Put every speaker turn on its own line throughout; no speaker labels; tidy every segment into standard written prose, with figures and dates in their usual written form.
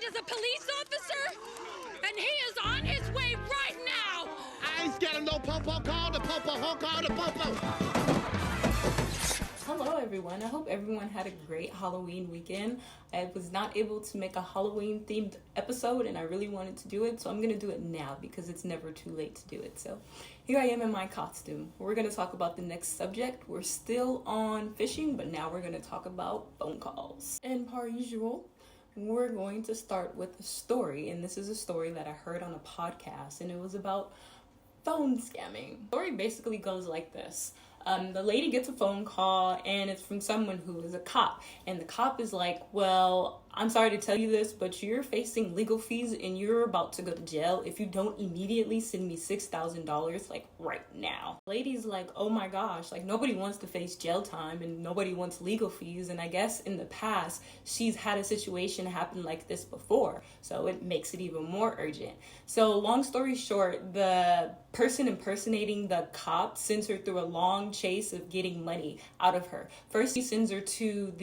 is a police officer, and he is on his way right now.
I ain't scared of no popo. Call the popo. Call the popo.
Hello everyone, I hope everyone had a great Halloween weekend. I was not able to make a Halloween themed episode and I really wanted to do it, so I'm going to do it now because it's never too late to do it. So here I am in my costume. We're going to talk about the next subject. We're still on phishing, but now we're going to talk about phone calls. And per usual, we're going to start with a story, and this is a story that I heard on a podcast, and it was about phone scamming. The story basically goes like this. The lady gets a phone call and it's from someone who is a cop, and the cop is like, well, I'm sorry to tell you this, but you're facing legal fees and you're about to go to jail if you don't immediately send me $6,000 like right now. The lady's like, oh my gosh, like nobody wants to face jail time and nobody wants legal fees, and I guess in the past she's had a situation happen like this before, so it makes it even more urgent. So long story short, the person impersonating the cop sends her through a long chase of getting money out of her. First he sends her to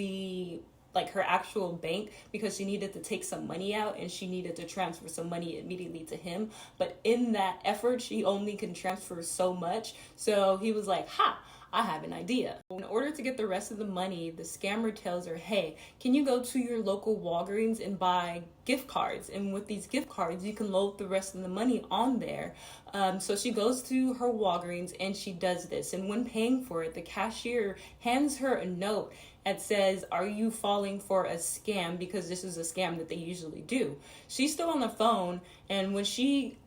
her actual bank because she needed to take some money out and she needed to transfer some money immediately to him, but in that effort she only can transfer so much. So he was like, I have an idea. In order to get the rest of the money, the scammer tells her, hey, can you go to your local Walgreens and buy gift cards? And with these gift cards, you can load the rest of the money on there. So she goes to her Walgreens and she does this. And when paying for it, the cashier hands her a note that says, are you falling for a scam? Because this is a scam that they usually do. She's still on the phone, and when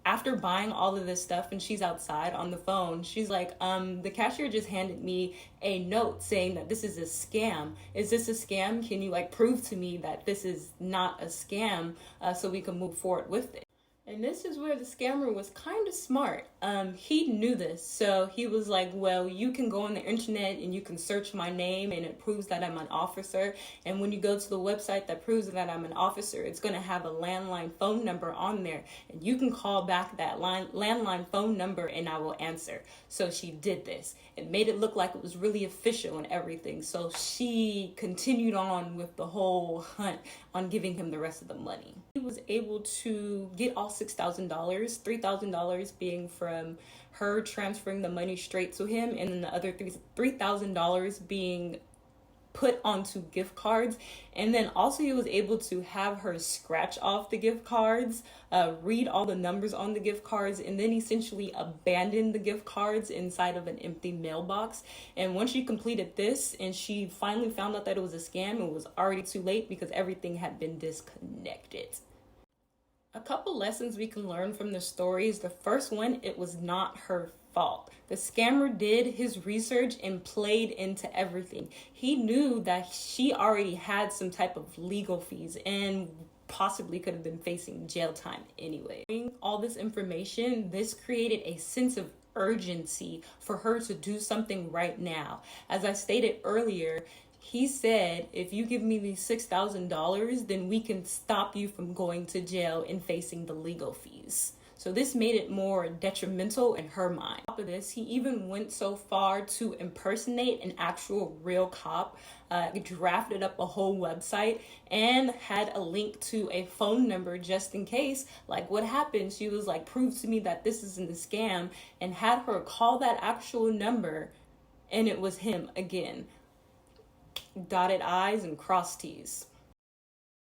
after buying all of this stuff and she's outside on the phone, she's like, the cashier just handed me a note saying that this is a scam. Is this a scam? Can you prove to me that this is not a scam so we can move forward with it? And this is where the scammer was kind of smart. He knew this, so he was like, well, you can go on the internet and you can search my name and it proves that I'm an officer. And when you go to the website that proves that I'm an officer, it's going to have a landline phone number on there. And you can call back that landline phone number and I will answer. So she did this. It made it look like it was really official and everything. So she continued on with the whole hunt on giving him the rest of the money. He was able to get all $6,000, $3,000 being from her transferring the money straight to him, and then the other $3,000 being put onto gift cards. And then also he was able to have her scratch off the gift cards, read all the numbers on the gift cards, and then essentially abandon the gift cards inside of an empty mailbox. And once she completed this and she finally found out that it was a scam, it was already too late because everything had been disconnected. A couple lessons we can learn from the stories. The first one, it was not her fault. The scammer did his research and played into everything. He knew that she already had some type of legal fees and possibly could have been facing jail time anyway. Knowing all this information, this created a sense of urgency for her to do something right now. As I stated earlier, he said, if you give me these $6,000, then we can stop you from going to jail and facing the legal fees. So this made it more detrimental in her mind. On top of this, he even went so far to impersonate an actual real cop, drafted up a whole website, and had a link to a phone number just in case. Like, what happened? She was like, prove to me that this isn't a scam, and had her call that actual number, and it was him again. Dotted I's and crossed T's.